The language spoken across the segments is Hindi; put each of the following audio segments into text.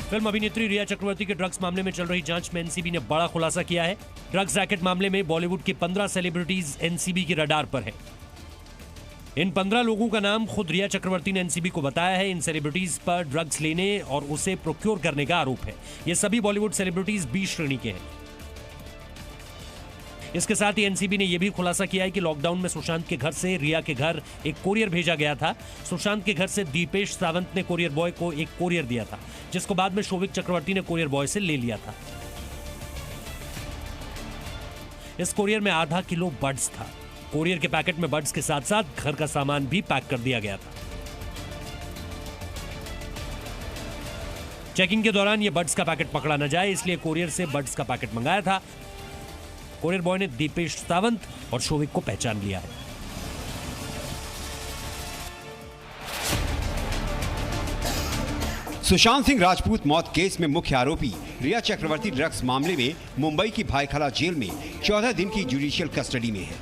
फिल्म अभिनेत्री रिया चक्रवर्ती के ड्रग्स मामले में चल रही जांच में एनसीबी ने बड़ा खुलासा किया है। ड्रग्स रैकेट मामले में बॉलीवुड की 15 सेलिब्रिटीज एनसीबी की रडार पर है। इन 15 लोगों का नाम खुद रिया चक्रवर्ती ने एनसीबी को बताया है। इन सेलिब्रिटीज पर ड्रग्स लेने और उसे प्रोक्योर करने का आरोप है। ये सभी बॉलीवुड सेलिब्रिटीज बी श्रेणी के हैं। इसके साथ ही एनसीबी ने यह भी खुलासा किया है कि लॉकडाउन में सुशांत के घर से रिया के घर एक कोरियर भेजा गया था। सुशांत के घर से दीपेश सावंत ने कोरियर बॉय को एक कोरियर दिया था, जिसको बाद में शोविक चक्रवर्ती ने कोरियर बॉय से ले लिया था। इस कोरियर में आधा किलो बड्स था। कोरियर के पैकेट में बड्स के साथ साथ घर का सामान भी पैक कर दिया गया था। चेकिंग के दौरान यह बड्स का पैकेट पकड़ा न जाए, इसलिए कोरियर से बड्स का पैकेट मंगाया था। कोरियर बॉय ने दीपेश सावंत और शोविक को पहचान लिया है। सुशांत सिंह राजपूत मौत केस में मुख्य आरोपी रिया चक्रवर्ती ड्रग्स मामले में मुंबई की भायखला जेल में 14 दिन की जुडिशियल कस्टडी में है।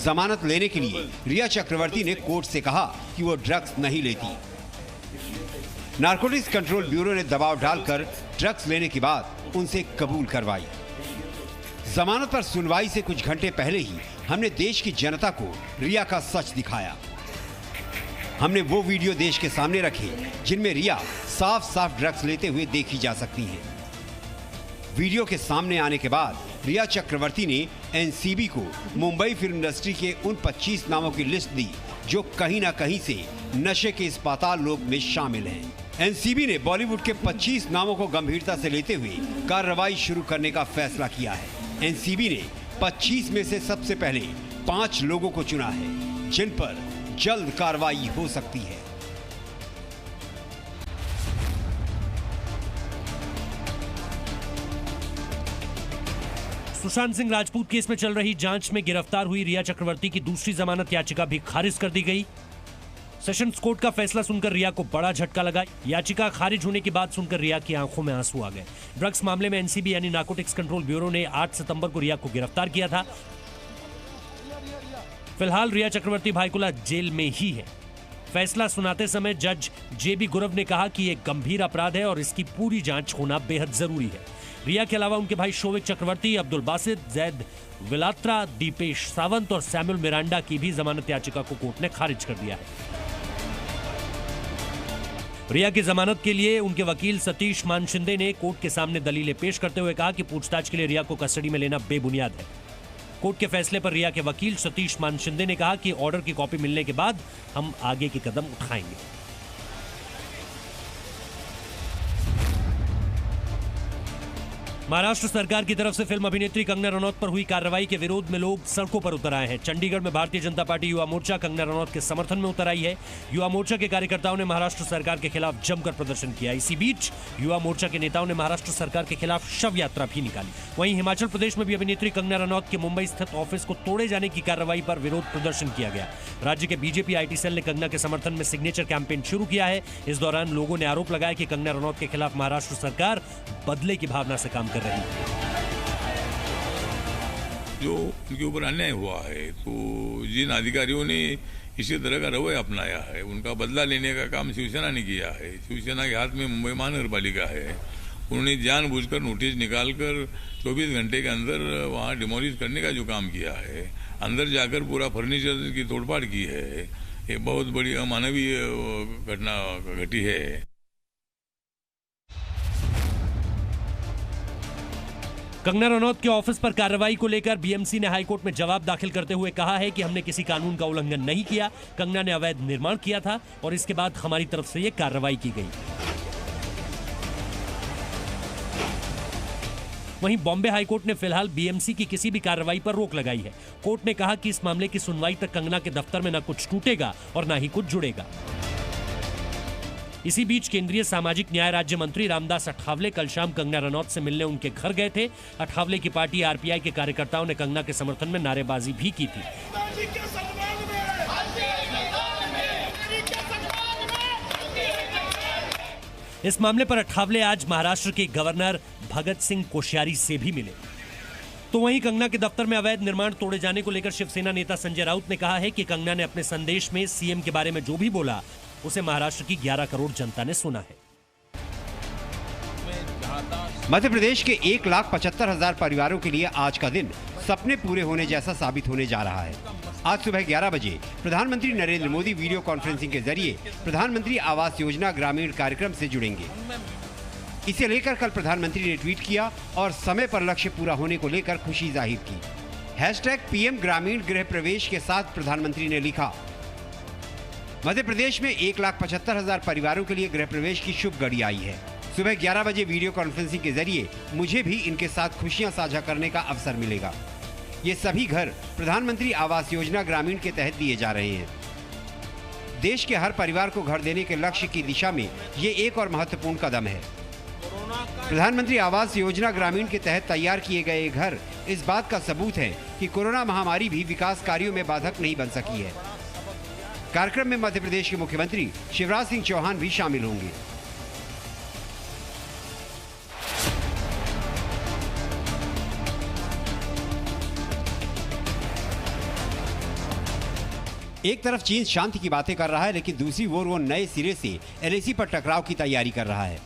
जमानत लेने के लिए रिया चक्रवर्ती ने कोर्ट से कहा कि वो ड्रग्स नहीं लेती। नारकोटिक्स कंट्रोल ब्यूरो ने दबाव डालकर ड्रग्स लेने के बाद उनसे कबूल करवाई। जमानत पर सुनवाई से कुछ घंटे पहले ही हमने देश की जनता को रिया का सच दिखाया। हमने वो वीडियो देश के सामने रखे जिनमें रिया साफ साफ ड्रग्स लेते हुए देखी जा सकती है। वीडियो के सामने आने के बाद रिया चक्रवर्ती ने एनसीबी को मुंबई फिल्म इंडस्ट्री के उन 25 नामों की लिस्ट दी जो कहीं ना कहीं से नशे के इस पाताल लोक में शामिल हैं। एनसीबी ने बॉलीवुड के 25 नामों को गंभीरता से लेते हुए कार्रवाई शुरू करने का फैसला किया है। एनसीबी ने 25 में से सबसे पहले 5 लोगों को चुना है जिन पर जल्द कार्रवाई हो सकती है। सुशांत सिंह राजपूत केस में चल रही जांच में गिरफ्तार हुई रिया चक्रवर्ती की दूसरी जमानत याचिका भी खारिज कर दी गई। सेशंस कोर्ट का फैसला सुनकर रिया को बड़ा झटका लगा। याचिका खारिज होने की बात सुनकर रिया की आंखों में आंसू आ गए। ड्रग्स मामले में एनसीबी यानी नारकोटिक्स कंट्रोल ब्यूरो ने 8 सितंबर को रिया को गिरफ्तार किया था। फिलहाल रिया चक्रवर्ती भायखला जेल में ही है। फैसला सुनाते समय जज जेबी गुरव ने कहा कि यह गंभीर अपराध है और इसकी पूरी जांच होना बेहद जरूरी है। रिया के अलावा उनके भाई शोविक चक्रवर्ती, अब्दुल बासित, जैद विलात्रा, दीपेश सावंत और सैमुअल मिरांडा की भी जमानत याचिका को कोर्ट ने खारिज कर दिया है। रिया की जमानत के लिए उनके वकील सतीश मानशिंदे ने कोर्ट के सामने दलीलें पेश करते हुए कहा कि पूछताछ के लिए रिया को कस्टडी में लेना बेबुनियाद है। कोर्ट के फैसले पर रिया के वकील सतीश मानशिंदे ने कहा कि ऑर्डर की कॉपी मिलने के बाद हम आगे के कदम उठाएंगे। महाराष्ट्र सरकार की तरफ से फिल्म अभिनेत्री कंगना रनौत पर हुई कार्रवाई के विरोध में लोग सड़कों पर उतर आए हैं। चंडीगढ़ में भारतीय जनता पार्टी युवा मोर्चा कंगना रनौत के समर्थन में उतर आई है। युवा मोर्चा के कार्यकर्ताओं ने महाराष्ट्र सरकार के खिलाफ जमकर प्रदर्शन किया। इसी बीच युवा मोर्चा के नेताओं ने महाराष्ट्र सरकार के खिलाफ शव यात्रा भी निकाली। वहीं हिमाचल प्रदेश में भी अभिनेत्री कंगना रनौत के मुंबई स्थित ऑफिस को तोड़े जाने की कार्रवाई पर विरोध प्रदर्शन किया गया। राज्य के बीजेपी आईटी सेल ने कंगना के समर्थन में सिग्नेचर कैंपेन शुरू किया है। इस दौरान लोगों ने आरोप लगाया कि कंगना रनौत के खिलाफ महाराष्ट्र सरकार बदले की भावना से काम कर रही है। जो उनके ऊपर अन्याय हुआ है, तो जिन अधिकारियों ने इसी तरह का रवैया अपनाया है, उनका बदला लेने का काम शिवसेना ने किया है। शिवसेना के हाथ में मुंबई महानगर पालिका है। उन्होंने जानबूझकर नोटिस निकालकर 24 घंटे के अंदर वहां डिमोलिश करने का जो काम किया है, अंदर जाकर पूरा फर्नीचर की तोड़फाड़ की है, ये बहुत बड़ी अमानवीय घटना घटी है। कंगना रनौत के ऑफिस पर कार्रवाई को लेकर बीएमसी ने हाईकोर्ट में जवाब दाखिल करते हुए कहा है कि हमने किसी कानून का उल्लंघन नहीं किया। कंगना ने अवैध निर्माण किया था और इसके बाद हमारी तरफ से यह कार्रवाई की गई। वहीं बॉम्बे हाईकोर्ट ने फिलहाल बीएमसी की किसी भी कार्रवाई पर रोक लगाई है। कोर्ट ने कहा कि इस मामले की सुनवाई तक कंगना के दफ्तर में न कुछ टूटेगा और न ही कुछ जुड़ेगा। इसी बीच केंद्रीय सामाजिक न्याय राज्य मंत्री रामदास अठावले कल शाम कंगना रनौत से मिलने उनके घर गए थे। अठावले की पार्टी आरपीआई के कार्यकर्ताओं ने कंगना के समर्थन में नारेबाजी भी की थी। इस मामले पर अठावले आज महाराष्ट्र के गवर्नर भगत सिंह कोश्यारी से भी मिले। तो वहीं कंगना के दफ्तर में अवैध निर्माण तोड़े जाने को लेकर शिवसेना नेता संजय राउत ने कहा है कि कंगना ने अपने संदेश में सीएम के बारे में जो भी बोला उसे महाराष्ट्र की 11 करोड़ जनता ने सुना है। मध्य प्रदेश के 1,75,000 परिवारों के लिए आज का दिन सपने पूरे होने जैसा साबित होने जा रहा है। आज सुबह 11 बजे प्रधानमंत्री नरेंद्र मोदी वीडियो कॉन्फ्रेंसिंग के जरिए प्रधानमंत्री आवास योजना ग्रामीण कार्यक्रम से जुड़ेंगे। इसे लेकर कल प्रधानमंत्री ने ट्वीट किया और समय पर लक्ष्य पूरा होने को लेकर खुशी जाहिर की। #PM ग्रामीण गृह प्रवेश के साथ प्रधानमंत्री ने लिखा, मध्य प्रदेश में 1,75,000 परिवारों के लिए गृह प्रवेश की शुभ घड़ी आई है। सुबह 11 बजे वीडियो कॉन्फ्रेंसिंग के जरिए मुझे भी इनके साथ खुशियां साझा करने का अवसर मिलेगा। ये सभी घर प्रधानमंत्री आवास योजना ग्रामीण के तहत दिए जा रहे हैं। देश के हर परिवार को घर देने के लक्ष्य की दिशा में ये एक और महत्वपूर्ण कदम है। प्रधानमंत्री आवास योजना ग्रामीण के तहत तैयार किए गए घर इस बात का सबूत है कि कोरोना महामारी भी विकास कार्यों में बाधक नहीं बन सकी है। कार्यक्रम में मध्य प्रदेश के मुख्यमंत्री शिवराज सिंह चौहान भी शामिल होंगे। एक तरफ चीन शांति की बातें कर रहा है, लेकिन दूसरी ओर वो नए सिरे से LAC पर टकराव की तैयारी कर रहा है।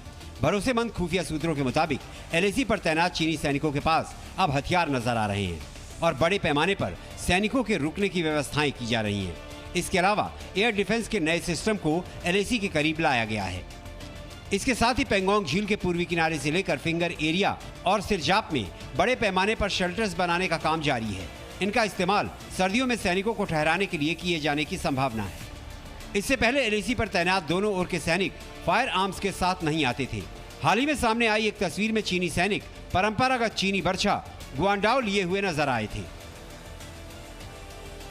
भरोसेमंद खुफिया सूत्रों के मुताबिक LAC पर तैनात चीनी सैनिकों के पास अब हथियार नजर आ रहे हैं और बड़े पैमाने पर सैनिकों के रुकने की व्यवस्थाएं की जा रही हैं। इसके अलावा एयर डिफेंस के नए सिस्टम को LAC के करीब लाया गया है। इसके साथ ही पेंगोंग झील के पूर्वी किनारे से लेकर फिंगर एरिया और सिरजाप में बड़े पैमाने पर शेल्टर्स बनाने का काम जारी है। इनका इस्तेमाल सर्दियों में सैनिकों को ठहराने के लिए किए जाने की संभावना है। इससे पहले LAC पर तैनात दोनों ओर के सैनिक फायर आर्म्स के साथ नहीं आते थे। हाल ही में सामने आई एक तस्वीर में चीनी सैनिक परंपरागत चीनी बर्छा गुआंडाओ लिए हुए नजर आए थे,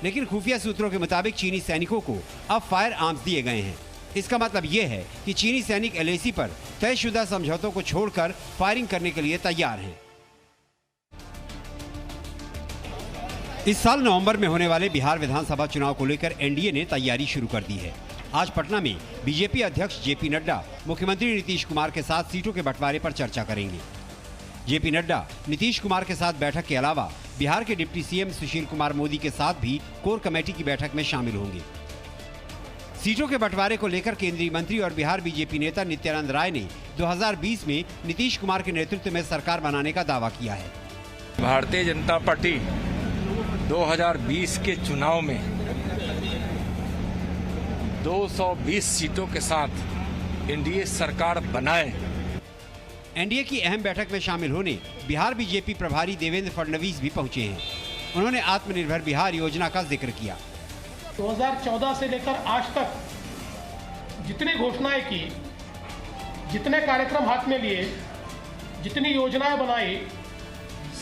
लेकिन खुफिया सूत्रों के मुताबिक चीनी सैनिकों को अब फायर आर्म्स दिए गए हैं। इसका मतलब ये है कि चीनी सैनिक LAC पर तयशुदा समझौतों को छोड़कर फायरिंग करने के लिए तैयार हैं। इस साल नवंबर में होने वाले बिहार विधानसभा चुनाव को लेकर NDA ने तैयारी शुरू कर दी है। आज पटना में बीजेपी अध्यक्ष JP नड्डा मुख्यमंत्री नीतीश कुमार के साथ सीटों के बंटवारे पर चर्चा करेंगे। JP नड्डा नीतीश कुमार के साथ बैठक के अलावा बिहार के डिप्टी CM सुशील कुमार मोदी के साथ भी कोर कमेटी की बैठक में शामिल होंगे। सीटों के बंटवारे को लेकर केंद्रीय मंत्री और बिहार बीजेपी नेता नित्यानंद राय ने 2020 में नीतीश कुमार के नेतृत्व में सरकार बनाने का दावा किया है। भारतीय जनता पार्टी 2020 के चुनाव में 220 सीटों के साथ NDA सरकार बनाए। NDA की अहम बैठक में शामिल होने बिहार बीजेपी प्रभारी देवेंद्र फडणवीस भी पहुंचे हैं। उन्होंने आत्मनिर्भर बिहार योजना का जिक्र किया। 2014 से लेकर आज तक जितनी घोषणाएं की, जितने कार्यक्रम हाथ में लिए, जितनी योजनाएं बनाई,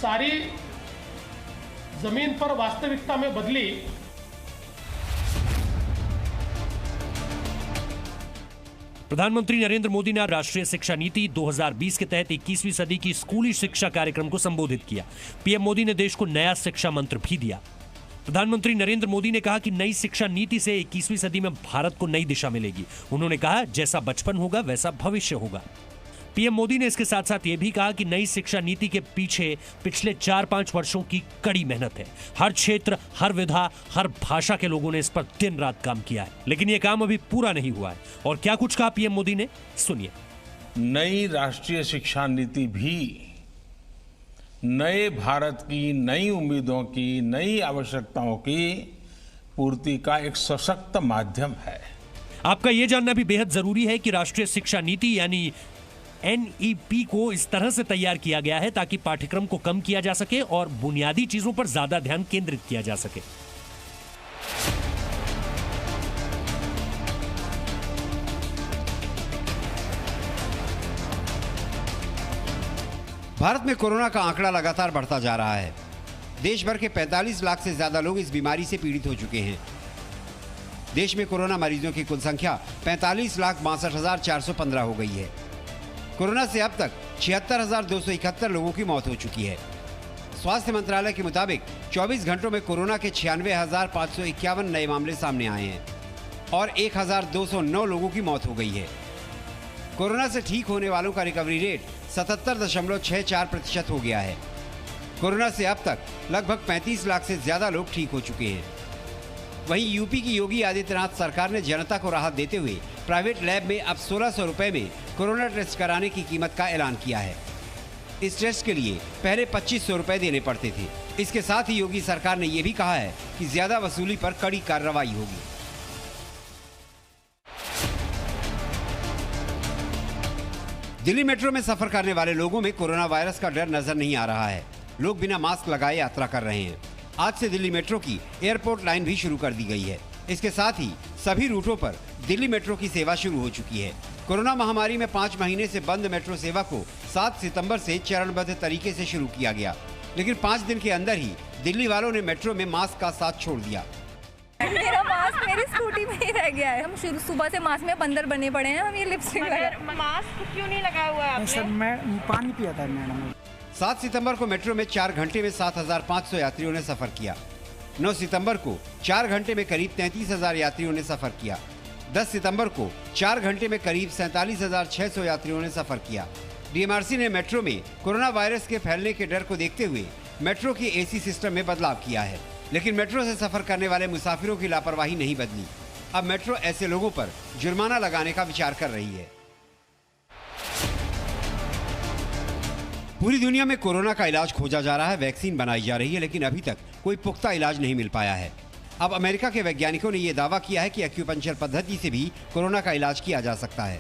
सारी जमीन पर वास्तविकता में बदली। प्रधानमंत्री नरेंद्र मोदी ने राष्ट्रीय शिक्षा नीति 2020 के तहत 21वीं सदी की स्कूली शिक्षा कार्यक्रम को संबोधित किया। PM मोदी ने देश को नया शिक्षा मंत्र भी दिया। प्रधानमंत्री नरेंद्र मोदी ने कहा कि नई शिक्षा नीति से 21वीं सदी में भारत को नई दिशा मिलेगी। उन्होंने कहा, जैसा बचपन होगा वैसा भविष्य होगा। PM मोदी ने इसके साथ साथ यह भी कहा कि नई शिक्षा नीति के पीछे पिछले 4-5 वर्षों की कड़ी मेहनत है। हर क्षेत्र, हर विधा, हर भाषा के लोगों ने इस पर दिन रात काम किया है, लेकिन यह काम अभी पूरा नहीं हुआ है। और क्या कुछ कहा PM मोदी ने, सुनिए। नई राष्ट्रीय शिक्षा नीति भी नए भारत की, नई उम्मीदों की, नई आवश्यकताओं की पूर्ति का एक सशक्त माध्यम है। आपका यह जानना भी बेहद जरूरी है कि राष्ट्रीय शिक्षा नीति यानी NEP को इस तरह से तैयार किया गया है ताकि पाठ्यक्रम को कम किया जा सके और बुनियादी चीजों पर ज्यादा ध्यान केंद्रित किया जा सके। भारत में कोरोना का आंकड़ा लगातार बढ़ता जा रहा है। देश भर के 45 लाख से ज्यादा लोग इस बीमारी से पीड़ित हो चुके हैं। देश में कोरोना मरीजों की कुल संख्या 45,62,415 हो गई है। कोरोना से अब तक 76,271 लोगों की मौत हो चुकी है। स्वास्थ्य मंत्रालय के मुताबिक 24 घंटों में कोरोना के 96,551 नए मामले सामने आए हैं और 1,209 लोगों की मौत हो गई है। कोरोना से ठीक होने वालों का रिकवरी रेट 77.64% हो गया है। कोरोना से अब तक लगभग 35 लाख से ज्यादा लोग ठीक हो चुके हैं। वहीं यूपी की योगी आदित्यनाथ सरकार ने जनता को राहत देते हुए प्राइवेट लैब में अब 1,600 रुपए में कोरोना टेस्ट कराने की कीमत का ऐलान किया है। इस टेस्ट के लिए पहले 2500 रुपए देने पड़ते थे। इसके साथ ही योगी सरकार ने यह भी कहा है कि ज्यादा वसूली पर कड़ी कार्रवाई होगी। दिल्ली मेट्रो में सफर करने वाले लोगों में कोरोना वायरस का डर नजर नहीं आ रहा है। लोग बिना मास्क लगाए यात्रा कर रहे हैं। आज से दिल्ली मेट्रो की एयरपोर्ट लाइन भी शुरू कर दी गई है। इसके साथ ही सभी रूटों पर दिल्ली मेट्रो की सेवा शुरू हो चुकी है। कोरोना महामारी में 5 महीने से बंद मेट्रो सेवा को 7 सितंबर से चरणबद्ध तरीके से शुरू किया गया, लेकिन 5 दिन के अंदर ही दिल्ली वालों ने मेट्रो में मास्क का साथ छोड़ दिया। मेरा मास्क मेरी स्कूटी में ही रह गया है। हम शुरू सुबह से मास्क में बंदर बने पड़े हैं। हम ये लिपस्टिक मास्क क्यों नहीं लगाया हुआ है आपने? सर मैं पानी पिया था मैडम। 7 सितंबर को मेट्रो में 4 घंटे में 7,500 यात्रियों ने सफर किया। 9 सितंबर को 4 घंटे में करीब 33,000 यात्रियों ने सफर किया। 10 सितंबर को 4 घंटे में करीब 47,600 यात्रियों ने सफर किया। डीएमआरसी ने मेट्रो में कोरोना वायरस के फैलने के डर को देखते हुए मेट्रो की एसी सिस्टम में बदलाव किया है, लेकिन मेट्रो से सफर करने वाले मुसाफिरों की लापरवाही नहीं बदली। अब मेट्रो ऐसे लोगों पर जुर्माना लगाने का विचार कर रही है। पूरी दुनिया में कोरोना का इलाज खोजा जा रहा है, वैक्सीन बनाई जा रही है, लेकिन अभी तक कोई पुख्ता इलाज नहीं मिल पाया है। अब अमेरिका के वैज्ञानिकों ने यह दावा किया है कि एक्यूपंक्चर पद्धति से भी कोरोना का इलाज किया जा सकता है।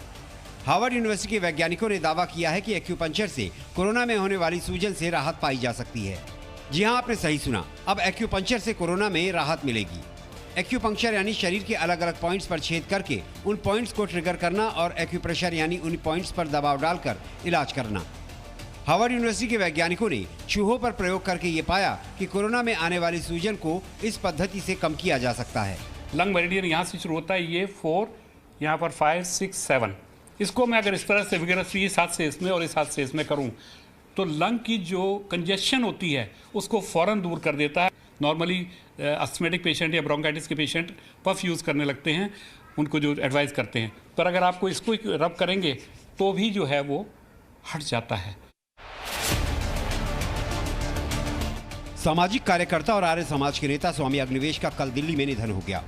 हार्वर्ड यूनिवर्सिटी के वैज्ञानिकों ने दावा किया है कि एक्यूपंक्चर से कोरोना में होने वाली सूजन से राहत पाई जा सकती है। जी हाँ, आपने सही सुना, अब एक्यूपंक्चर से कोरोना में राहत मिलेगी। एक्यूपंक्चर यानी शरीर के अलग अलग पॉइंट्स पर छेद करके उन पॉइंट्स को ट्रिगर करना और एक्यूप्रेशर यानी उन पॉइंट्स पर दबाव डालकर इलाज करना। हार्वर्ड यूनिवर्सिटी के वैज्ञानिकों ने चूहों पर प्रयोग करके ये पाया कि कोरोना में आने वाली सूजन को इस पद्धति से कम किया जा सकता है। लंग मेरिडियन यहाँ से शुरू होता है, ये 4, यहाँ पर 5, 6, 7। इसको मैं अगर इस तरह से विगरसली इस हाथ से इसमें और इस हाथ से इसमें करूँ तो लंग की जो कंजेशन होती है उसको फौरन दूर कर देता है। नॉर्मली अस्थमेटिक पेशेंट या ब्रोंकाइटिस के पेशेंट पफ यूज़ करने लगते हैं, उनको जो एडवाइस करते हैं, पर अगर आपको इसको रब करेंगे तो भी जो है वो हट जाता है। सामाजिक कार्यकर्ता और आर्य समाज के नेता स्वामी अग्निवेश का कल दिल्ली में निधन हो गया।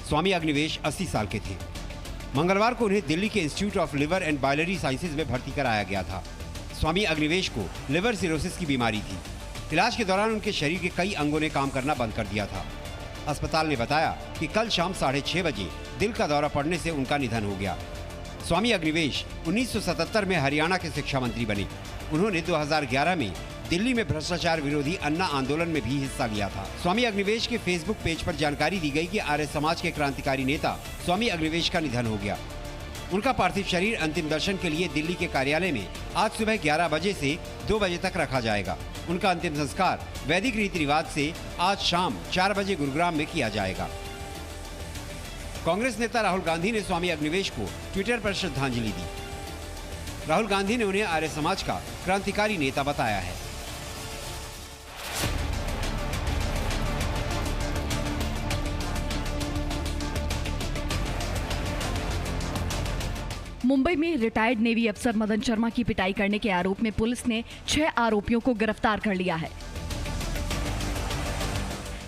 स्वामी अग्निवेश 80 साल के थे। मंगलवार को उन्हें दिल्ली के institute of liver and biliary sciences में भर्ती कराया गया था। स्वामी अग्निवेश को लिवर सिरोसिस की बीमारी थी। इलाज के दौरान उनके शरीर के कई अंगों ने काम करना बंद कर दिया था। अस्पताल ने बताया कि कल शाम 6:30 बजे दिल का दौरा पड़ने से उनका निधन हो गया। स्वामी अग्निवेश 1977 में हरियाणा के शिक्षा मंत्री बने। उन्होंने 2011 में दिल्ली में भ्रष्टाचार विरोधी अन्ना आंदोलन में भी हिस्सा लिया था। स्वामी अग्निवेश के फेसबुक पेज पर जानकारी दी गई कि आर्य समाज के क्रांतिकारी नेता स्वामी अग्निवेश का निधन हो गया। उनका पार्थिव शरीर अंतिम दर्शन के लिए दिल्ली के कार्यालय में आज सुबह 11 बजे से 2 बजे तक रखा जाएगा। उनका अंतिम संस्कार वैदिक रीति रिवाज से आज शाम 4 बजे गुरुग्राम में किया जाएगा। कांग्रेस नेता राहुल गांधी ने स्वामी अग्निवेश को ट्विटर पर श्रद्धांजलि दी। राहुल गांधी ने उन्हें आर्य समाज का क्रांतिकारी नेता बताया है। मुंबई में रिटायर्ड नेवी अफसर मदन शर्मा की पिटाई करने के आरोप में पुलिस ने 6 आरोपियों को गिरफ्तार कर लिया है।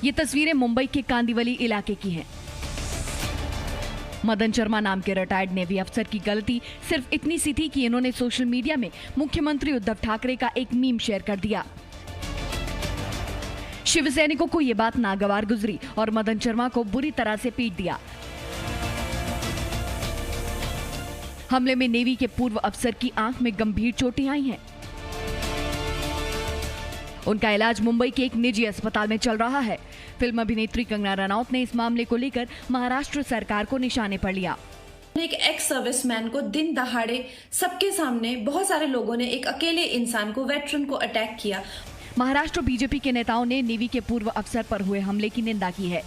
ये तस्वीरें मुंबई के कांदिवली इलाके की हैं। मदन शर्मा नाम के रिटायर्ड नेवी अफसर की गलती सिर्फ इतनी सी थी कि इन्होंने सोशल मीडिया में मुख्यमंत्री उद्धव ठाकरे का एक मीम शेयर कर दिया। शिवसैनिकों को ये बात नागवार गुजरी और मदन शर्मा को बुरी तरह से पीट दिया। हमले में नेवी के पूर्व अफसर की आंख में गंभीर चोटें आई हैं। उनका इलाज मुंबई के एक निजी अस्पताल में चल रहा है। फिल्म अभिनेत्री कंगना रनौत ने इस मामले को लेकर महाराष्ट्र सरकार को निशाने पर लिया। एक एक्स सर्विसमैन को दिन दहाड़े सबके सामने बहुत सारे लोगों ने एक अकेले इंसान को, वेटरन को अटैक किया। महाराष्ट्र बीजेपी के नेताओं ने नेवी के पूर्व अफसर पर हुए हमले की निंदा की है।